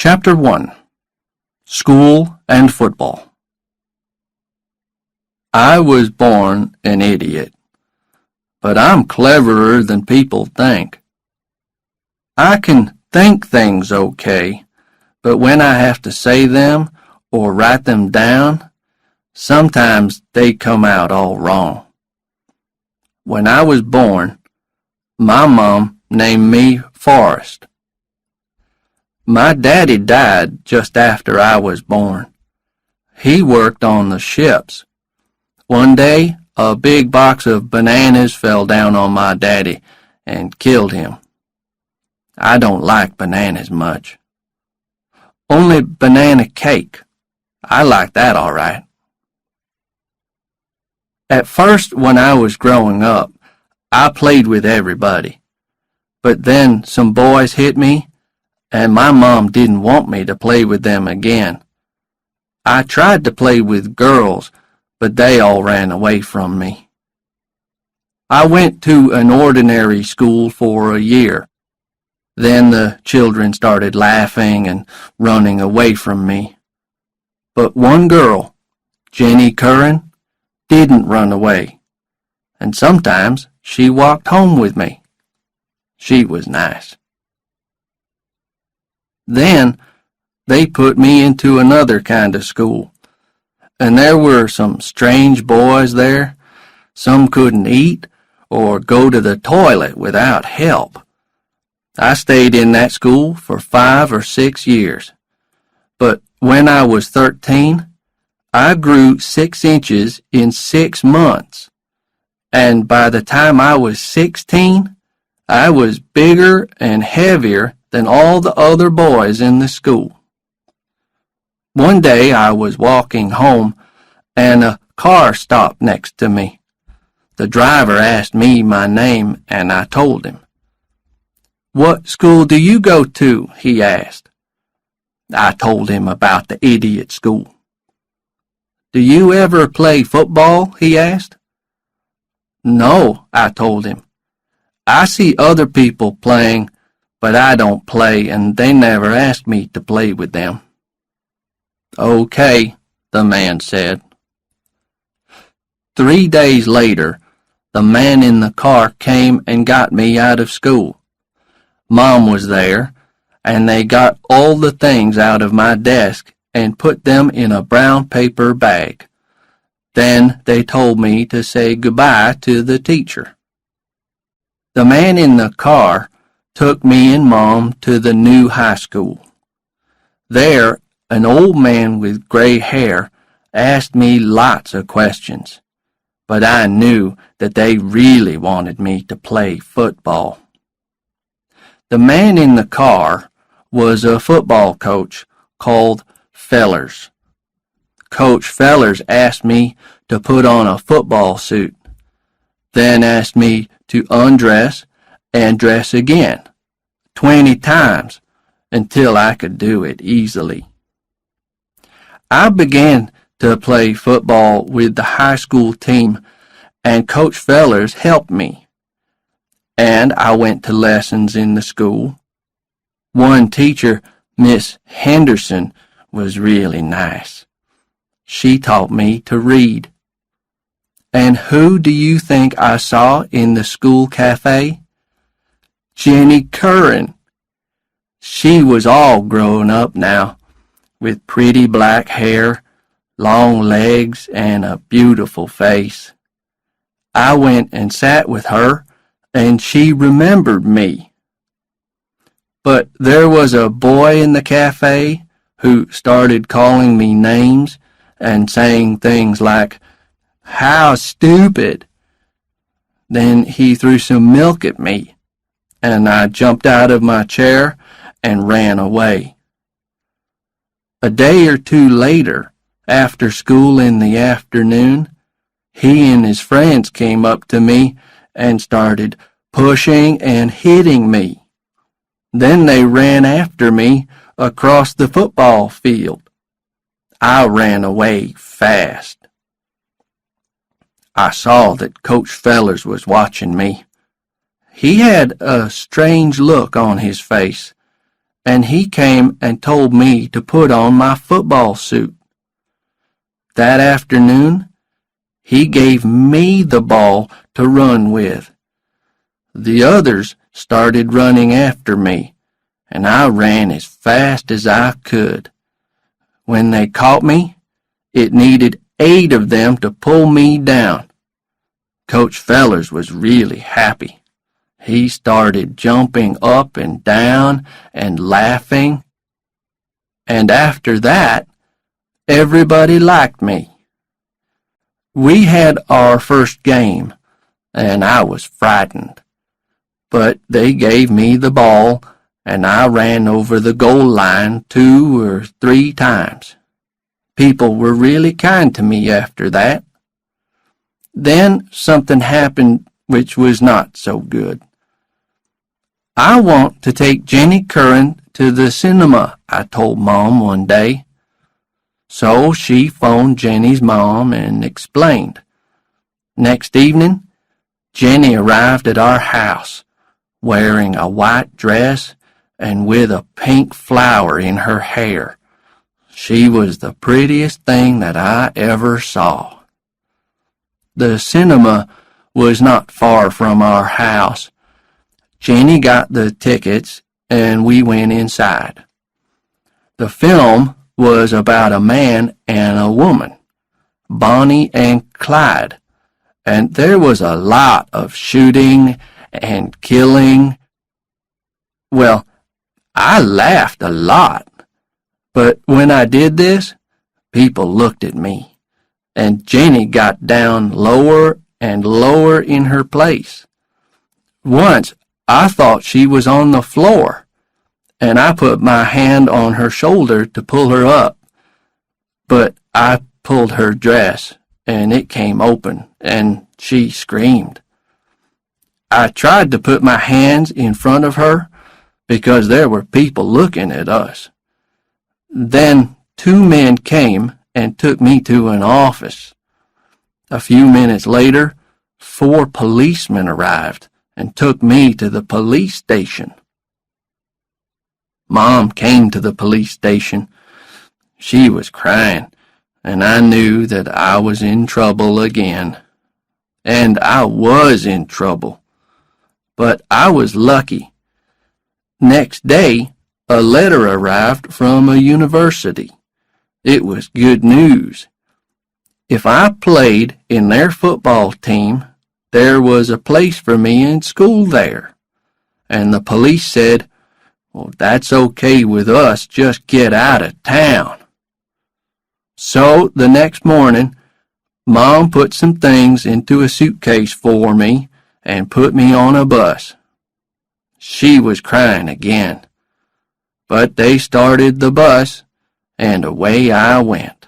Chapter 1. School and Football. I was born an idiot, but I'm cleverer than people think. I can think things okay, but when I have to say them or write them down, sometimes they come out all wrong. When I was born, my mom named me Forrest. My daddy died just after I was born. He worked on the ships. One day, a big box of bananas fell down on my daddy and killed him. I don't like bananas much. Only banana cake. I like that all right. At first, when I was growing up, I played with everybody. But then some boys hit me, and my mom didn't want me to play with them again. I tried to play with girls, but they all ran away from me. I went to an ordinary school for a year. Then the children started laughing and running away from me. But one girl, Jenny Curran, didn't run away, and sometimes she walked home with me. She was nice. Then they put me into another kind of school, and there were some strange boys there. Some couldn't eat or go to the toilet without help. I stayed in that school for 5 or 6 years, but when I was 13, I grew 6 inches in 6 months, and by the time I was 16, I was bigger and heavier than all the other boys in the school. One day I was walking home, and a car stopped next to me. The driver asked me my name, and I told him. "What school do you go to?" he asked. I told him about the idiot school. "Do you ever play football?" he asked. "No," I told him. "I see other people playing, but I don't play, and they never asked me to play with them." "Okay," the man said. 3 days later, the man in the car came and got me out of school. Mom was there, and they got all the things out of my desk and put them in a brown paper bag. Then they told me to say goodbye to the teacher. The man in the car took me and Mom to the new high school. There, an old man with gray hair asked me lots of questions, but I knew that they really wanted me to play football. The man in the car was a football coach called Fellers. Coach Fellers asked me to put on a football suit, then asked me to undress and dress again 20 times until I could do it easily. I began to play football with the high school team, and Coach Fellers helped me. And I went to lessons in the school. One teacher, Miss Henderson, was really nice. She taught me to read. And who do you think I saw in the school cafe? Jenny Curran. She was all grown up now, with pretty black hair, long legs, and a beautiful face. I went and sat with her, and she remembered me. But there was a boy in the cafe who started calling me names and saying things like, "How stupid!" Then he threw some milk at me, and I jumped out of my chair and ran away. A day or two later, after school in the afternoon, he and his friends came up to me and started pushing and hitting me. Then they ran after me across the football field. I ran away fast. I saw that Coach Fellers was watching me. He had a strange look on his face, and he came and told me to put on my football suit. That afternoon, he gave me the ball to run with. The others started running after me, and I ran as fast as I could. When they caught me, it needed 8 of them to pull me down. Coach Fellers was really happy. He started jumping up and down and laughing. And after that, everybody liked me. We had our first game, and I was frightened. But they gave me the ball, and I ran over the goal line 2 or 3 times. People were really kind to me after that. Then something happened which was not so good. I want to take Jenny Curran to the cinema, I told Mom one day. So she phoned Jenny's mom and explained. Next evening, Jenny arrived at our house, wearing a white dress and with a pink flower in her hair. She was the prettiest thing that I ever saw. The cinema was not far from our house. Jenny got the tickets, and we went inside. The film was about a man and a woman, Bonnie and Clyde, and there was a lot of shooting and killing. Well, I laughed a lot, but when I did this, people looked at me, and Jenny got down lower and lower in her place. Once, I thought she was on the floor, and I put my hand on her shoulder to pull her up. But I pulled her dress, and it came open, and she screamed. I tried to put my hands in front of her because there were people looking at us. Then 2 men came and took me to an office. A few minutes later, 4 policemen arrived and took me to the police station. Mom came to the police station. She was crying, and I knew that I was in trouble again. And I was in trouble. But I was lucky. Next day, a letter arrived from a university. It was good news. If I played in their football team, there was a place for me in school there. And the police said, "Well, that's okay with us, just get out of town." So the next morning, Mom put some things into a suitcase for me and put me on a bus. She was crying again. But they started the bus, and away I went.